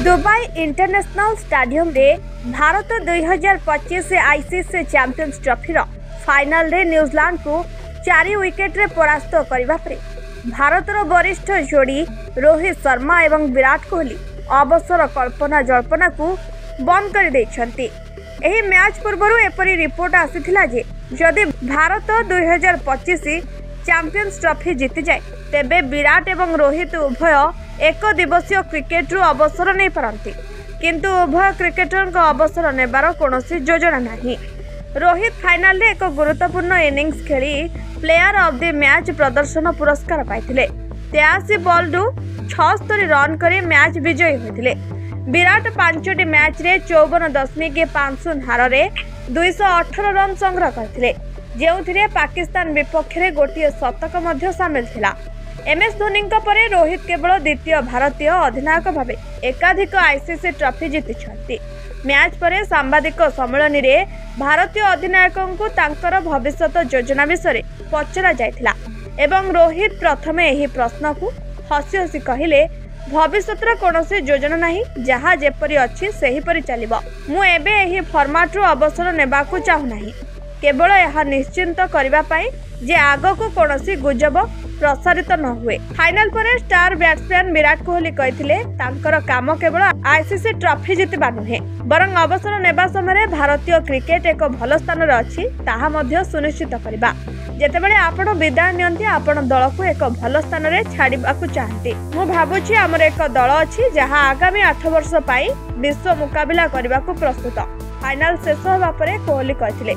Dubai international stadium रे Bharat 2025 ICC champions trophy final रे New Zealand को 4 विकेट रे परास्त करबा परे भारतर वरिष्ठ जोड़ी रोहित शर्मा एवं विराट कोहली अवसर कल्पना जल्पना को बंद कर देछंती। एही मैच पूर्व एपरी रिपोर्ट आसीथिला जे जदि भारत 2025 चैंपियंस ट्रॉफी जीति जाए तेबे विराट एवं रोहित उभय एक दिवसीय क्रिकेट रु अवसर नहीं पारती, किंतु उभय क्रिकेटर का अवसर नेबार कोनोसी योजना नहीं। रोहित फाइनल रे एक गुरुत्वपूर्ण इनिंग्स खेली प्लेयर ऑफ द मैच प्रदर्शन पुरस्कार पाइथिले। 83 बॉल रु 76 रन करे मैच विजयी होइथिले। विराट 5टी मैच रे 54.50 हार रे 218 रन संग्रह करथिले, जेउथिरे पाकिस्तान विपक्ष रे गोटिए शतक मध्य शामिल थिला। एमएस धोनी परे रोहित केवल द्वितीय भारतीय अधिनायक भावे एकाधिक आईसीसी ट्रॉफी जीति। मैच परे सांबादिक सम्मेलन रे भारतीय अधिनायक को तांकर भविष्यत योजना विषय पचरा जायथिला एवं रोहित प्रथमे एही प्रश्न को हसी हसी कहिले, भविष्यतर कौनसी योजना नहीं, जहाँ जेपरी अच्छी सेही परी चलिबो। मु एबे एही फॉर्मेट रु अवसर नेबाकू चाहू नाही, केवल यह निश्चिंत करबा पई जे आगको कौनसी गुजब प्रसारित न हुए। फाइनल पर स्टार बैट्समैन विराट कोहली कहथिले तांकर काम केवल आईसीसी ट्रॉफी जितबा नुहे, बरं अवसर नेबा समय भारतीय क्रिकेट एक भल स्थान रे अछि ताहा मध्य सुनिश्चित करबा। जेतेबेले आपण विदाय नियंती आपण दल को एक भल स्थान रे छाड़ीबाकू चाहंती। मु भाबुछि हमर एक दल अछि जहां आगामी 8 वर्ष पई विश्व मुकाबिला करबाकू प्रस्तुत। फाइनल शेष होबा परे कोहली कहथिले।